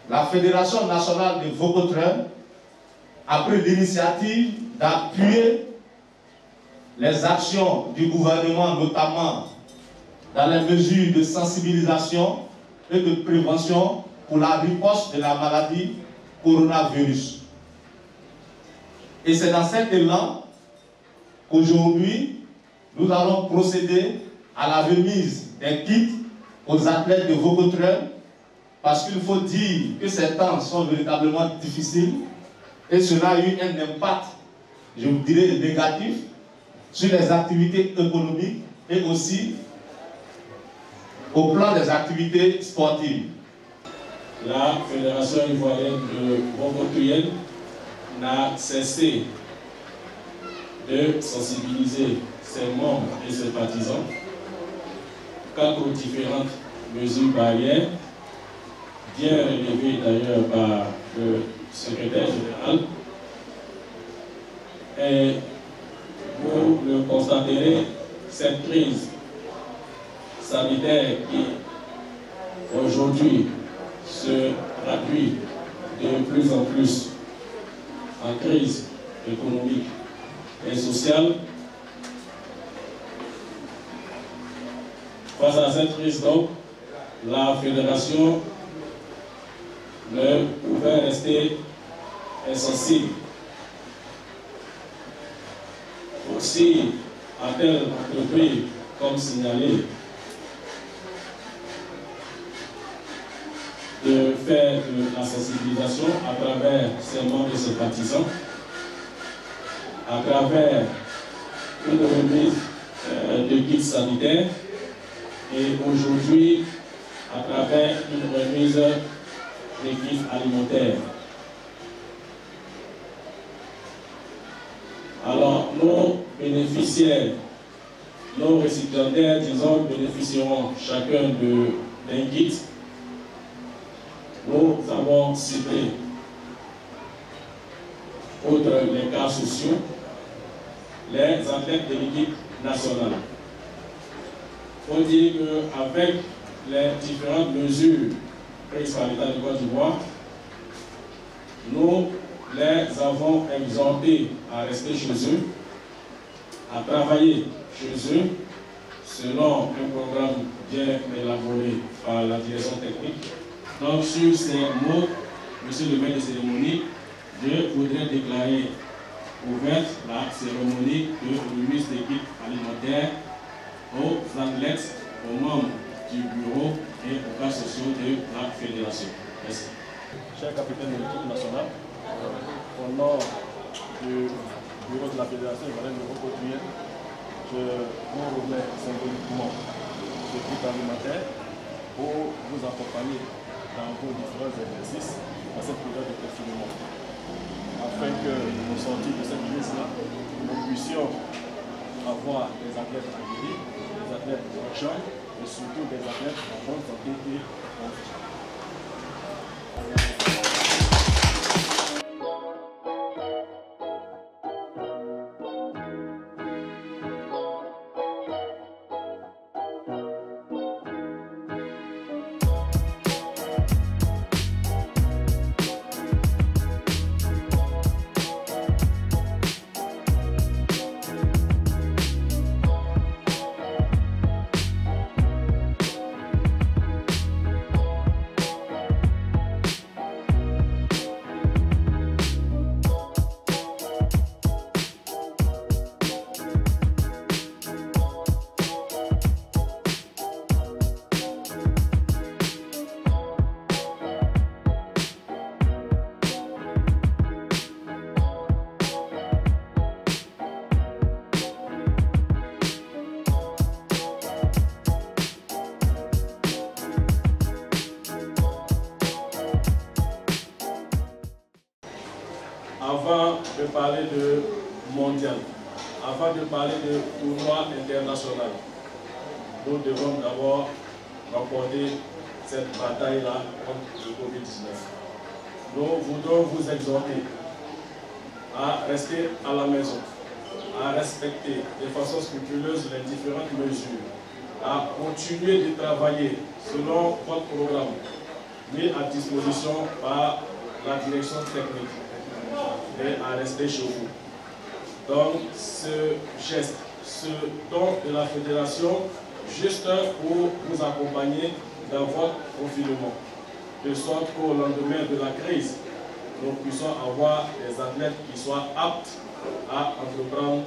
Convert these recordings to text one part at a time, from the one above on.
la Fédération nationale de Vaucotreurs a pris l'initiative d'appuyer les actions du gouvernement, notamment dans les mesures de sensibilisation et de prévention pour la riposte de la maladie coronavirus. Et c'est dans cet élan qu'aujourd'hui, nous allons procéder à la remise des kits aux athlètes de Vaucotreurs, parce qu'il faut dire que ces temps sont véritablement difficiles et cela a eu un impact, je vous dirais, négatif sur les activités économiques et aussi au plan des activités sportives. La Fédération ivoirienne de Vaucotreurs n'a cessé de sensibiliser ses membres et ses partisans quant aux différentes mesures barrières, bien relevées d'ailleurs par le secrétaire général. Et vous le constaterez, cette crise sanitaire qui aujourd'hui se traduit de plus en plus en crise économique et sociale. Face à cette crise, donc, la Fédération ne pouvait rester insensible. Aussi, a-t-elle entrepris, comme signalé, de faire de la sensibilisation à travers ses membres et ses partisans, à travers une remise de kits sanitaires et aujourd'hui à travers une remise de kits alimentaires. Alors, nos bénéficiaires, nos récipiendaires, disons, bénéficieront chacun d'un kit. Nous avons ciblé, outre les cas sociaux, les athlètes de l'équipe nationale. Il faut dire qu'avec les différentes mesures prises par l'État de Côte d'Ivoire, nous les avons exhortés à rester chez eux, à travailler chez eux, selon un programme bien élaboré par la direction technique. Donc, sur ces mots, monsieur le maître de cérémonie, je voudrais déclarer ouverte la cérémonie de remise des kits alimentaires aux athlètes, aux membres du bureau et aux cas sociaux de la fédération. Merci. Cher capitaine de l'équipe nationale, au nom du bureau de la fédération ivoirienne de Vaucotreurs, je vous remets symboliquement ce kit alimentaire pour vous accompagner dans vos différents exercices à cette période de confinement, afin que nous sortions de cette crise-là, nous puissions avoir des athlètes aguerris, des athlètes jeunes et surtout des athlètes en bonne santé et en vie. Avant de parler de mondial, avant de parler de tournoi international, nous devons d'abord remporter cette bataille-là contre le Covid-19. Nous voudrons vous exhorter à rester à la maison, à respecter de façon scrupuleuse les différentes mesures, à continuer de travailler selon votre programme, mis à disposition par la direction technique et à rester chez vous. Donc ce geste, ce don de la fédération, juste pour vous accompagner dans votre confinement, de sorte qu'au lendemain de la crise, nous puissions avoir des athlètes qui soient aptes à entreprendre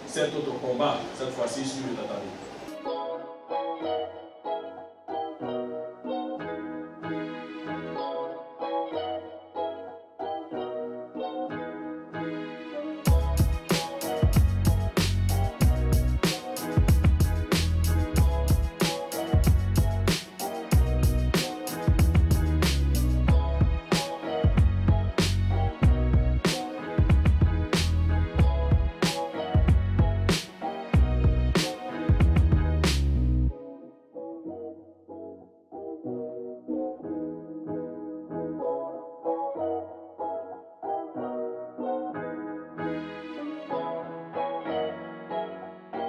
cet autre combat, cette fois-ci sur le tatami.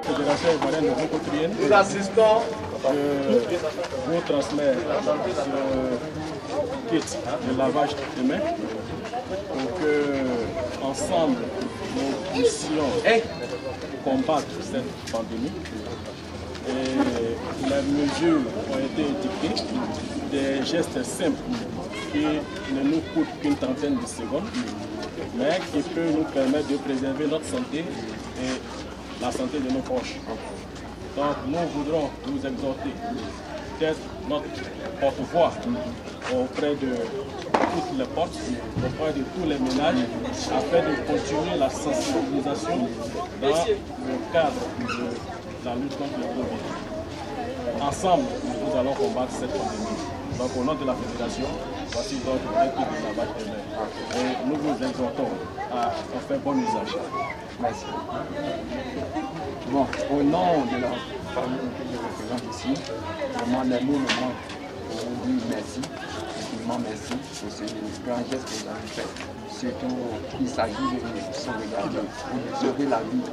Fédération ivoirienne de Vocotrienne. Nous assistons. Je vous transmets ce kit de lavage de mains pour que, ensemble, nous puissions combattre cette pandémie. Et les mesures ont été édictées, des gestes simples qui ne nous coûtent qu'une trentaine de secondes, mais qui peuvent nous permettre de préserver notre santé et la santé de nos proches. Donc nous voudrons vous exhorter d'être notre porte-voix auprès de toutes les portes, auprès de tous les ménages, afin de continuer la sensibilisation dans le cadre de la lutte contre le Covid. Ensemble, nous allons combattre cette pandémie. Donc au nom de la Fédération, voici donc un kit de lavage des mains. Et nous vous exhortons à en faire bon usage. Merci. Bon, au nom de la famille que je représente ici, vraiment les mots me manquent pour vous dire merci, infiniment merci pour ce grand geste que vous avez fait. Surtout, il s'agit de sauvegarder ou de sauver la vie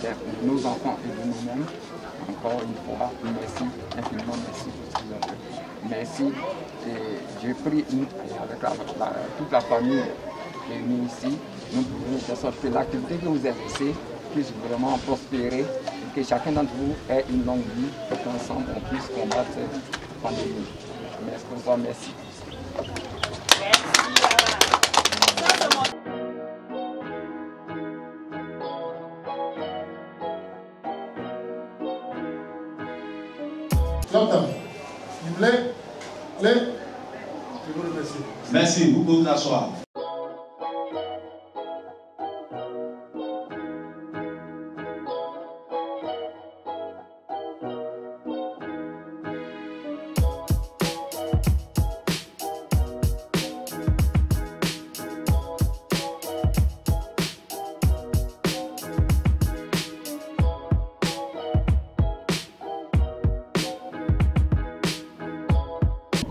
de nos enfants et de nous-mêmes. Encore une fois, merci, infiniment merci pour ce que vous avez fait. Merci. Et je prie avec toute la famille réunie ici, nous pouvons de sorte que l'activité que vous exercez puisse vraiment prospérer, et que chacun d'entre vous ait une longue vie, et qu'ensemble on puisse combattre cette pandémie. Merci pour ça, merci. J'entends. S'il vous plaît, je vous remercie. Merci, vous pouvez vous asseoir.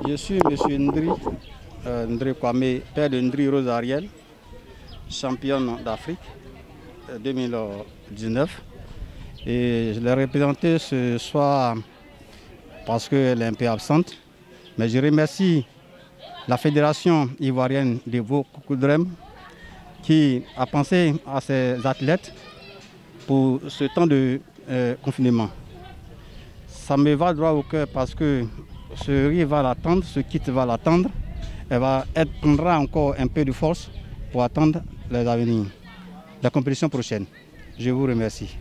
Je suis M. Ndri Kwame, père de Ndri Rose Ariel, championne d'Afrique 2019. Et je l'ai représentée ce soir parce qu'elle est un peu absente. Mais je remercie la Fédération ivoirienne de Vocotrienne qui a pensé à ces athlètes pour ce temps de confinement. Ça me va droit au cœur parce que ce riz va l'attendre, ce kit va l'attendre. Elle prendra encore un peu de force pour attendre les avenirs, la compétition prochaine. Je vous remercie.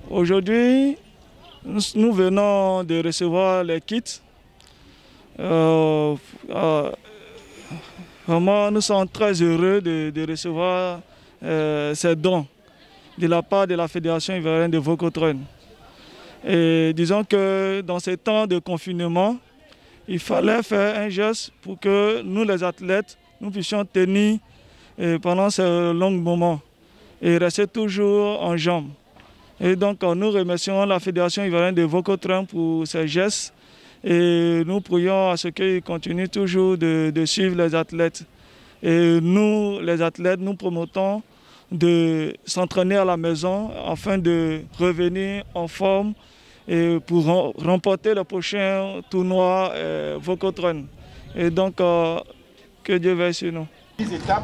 Aujourd'hui, nous venons de recevoir les kits. Vraiment, nous sommes très heureux de recevoir ces dons de la part de la Fédération ivoirienne de Vocotrienne. Et disons que dans ces temps de confinement, il fallait faire un geste pour que nous, les athlètes, nous puissions tenir pendant ces longs moments et rester toujours en jambes. Et donc, nous remercions la Fédération ivoirienne de Vocotrienne pour ces gestes et nous prions à ce qu'ils continuent toujours de suivre les athlètes. Et nous, les athlètes, nous promotons de s'entraîner à la maison afin de revenir en forme et pour remporter le prochain tournoi Vocotron. Et donc, que Dieu veille sur nous. 10 étapes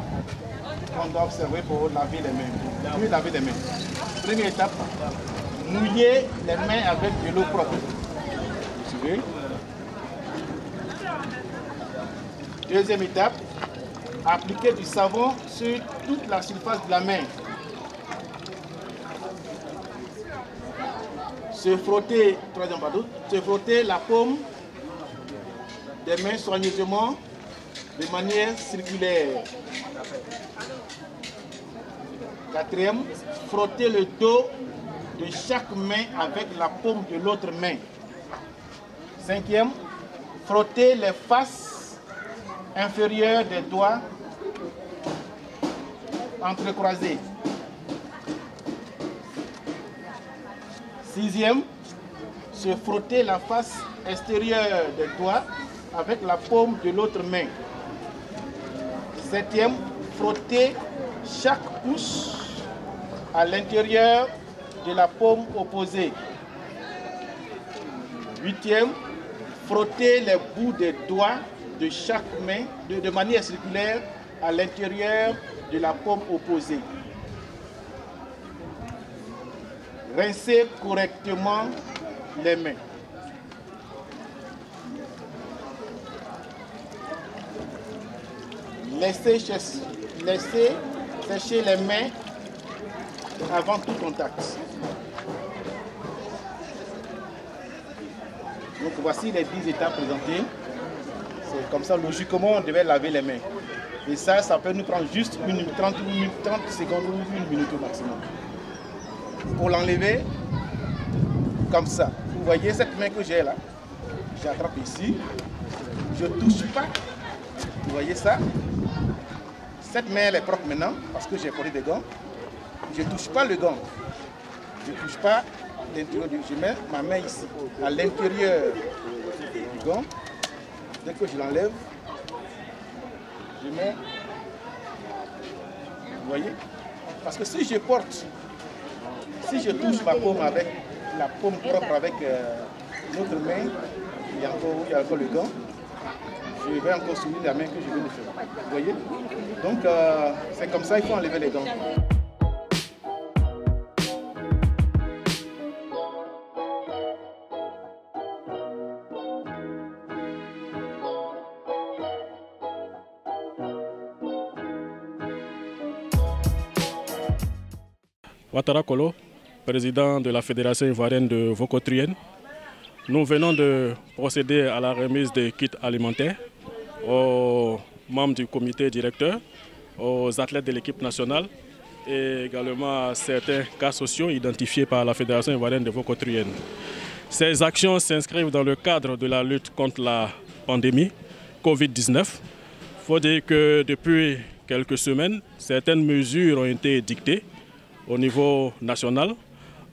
qu'on doit observer pour laver les mains. Mieux laver les mains. Première étape, mouiller les mains avec de l'eau propre. Vous suivez? Deuxième étape, appliquer du savon sur toute la surface de la main. Se frotter, troisième pardon, se frotter la paume des mains soigneusement de manière circulaire. Quatrième, frotter le dos de chaque main avec la paume de l'autre main. Cinquième, frotter les faces inférieures des doigts entrecroisés. Sixième, se frotter la face extérieure des doigts avec la paume de l'autre main. Septième, frotter chaque pouce à l'intérieur de la paume opposée. Huitième, frotter les bouts des doigts de chaque main de manière circulaire à l'intérieur de la paume opposée. Rincer correctement les mains. Laissez sécher les mains avant tout contact. Donc voici les 10 étapes présentées. C'est comme ça, logiquement, on devait laver les mains. Et ça peut nous prendre juste 30 secondes ou 1 minute au maximum. Pour l'enlever, comme ça. Vous voyez cette main que j'ai là? J'attrape ici. Je ne touche pas. Vous voyez ça? Cette main, elle est propre maintenant parce que j'ai porté des gants. Je ne touche pas le gant. Je ne touche pas l'intérieur du... Je mets ma main ici, à l'intérieur du gant. Dès que je l'enlève, je mets... Vous voyez? Parce que si je porte, si je touche ma paume avec la paume propre avec l'autre main, il y a encore le gant, je vais encore soulever la main que je viens de faire. Vous voyez? Donc c'est comme ça, il faut enlever les gants. Ouattara Kolo, président de la Fédération ivoirienne de Vocotruyen. Nous venons de procéder à la remise des kits alimentaires aux membres du comité directeur, aux athlètes de l'équipe nationale et également à certains cas sociaux identifiés par la Fédération ivoirienne de Vocotruyen. Ces actions s'inscrivent dans le cadre de la lutte contre la pandémie Covid-19. Il faut dire que depuis quelques semaines, certaines mesures ont été dictées au niveau national.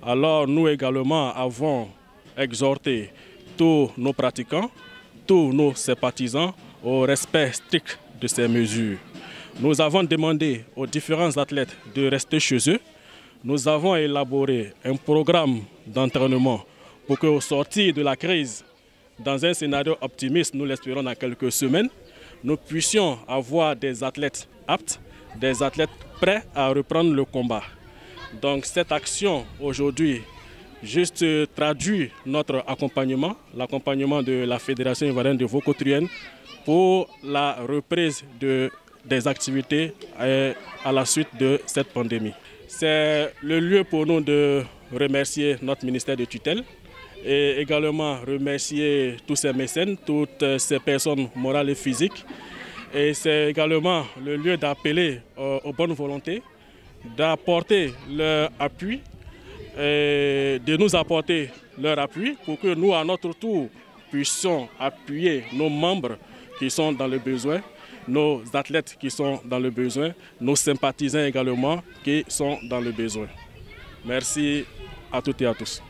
Alors nous également avons exhorté tous nos pratiquants, tous nos sympathisants au respect strict de ces mesures. Nous avons demandé aux différents athlètes de rester chez eux. Nous avons élaboré un programme d'entraînement pour qu'au sortir de la crise, dans un scénario optimiste, nous l'espérons dans quelques semaines, nous puissions avoir des athlètes aptes, des athlètes prêts à reprendre le combat. Donc cette action aujourd'hui juste traduit notre accompagnement, l'accompagnement de la Fédération ivoirienne de Vocotruyen pour la reprise des activités à la suite de cette pandémie. C'est le lieu pour nous de remercier notre ministère de tutelle et également remercier tous ces mécènes, toutes ces personnes morales et physiques. Et c'est également le lieu d'appeler aux bonnes volontés, d'apporter leur appui, et de nous apporter leur appui pour que nous, à notre tour, puissions appuyer nos membres qui sont dans le besoin, nos athlètes qui sont dans le besoin, nos sympathisants également qui sont dans le besoin. Merci à toutes et à tous.